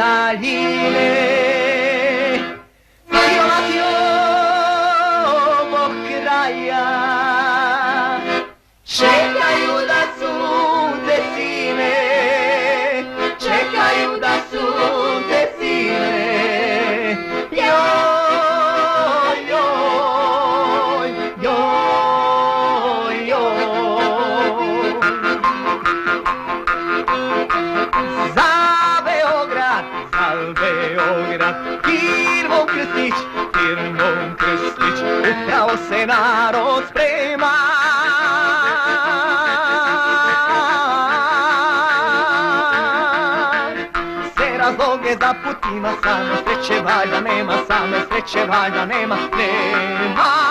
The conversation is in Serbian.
daljine. Dolazio ovog kraja, čekaju da sunce sine, čekaju da sunce sine. Joj, joj, joj, joj. Za Beograd, firmom Krstić, firmom Krstić, upravo se narod sprema. Sve razloge za put ima, same sreće valjda nema, same sreće valjda nema, nema.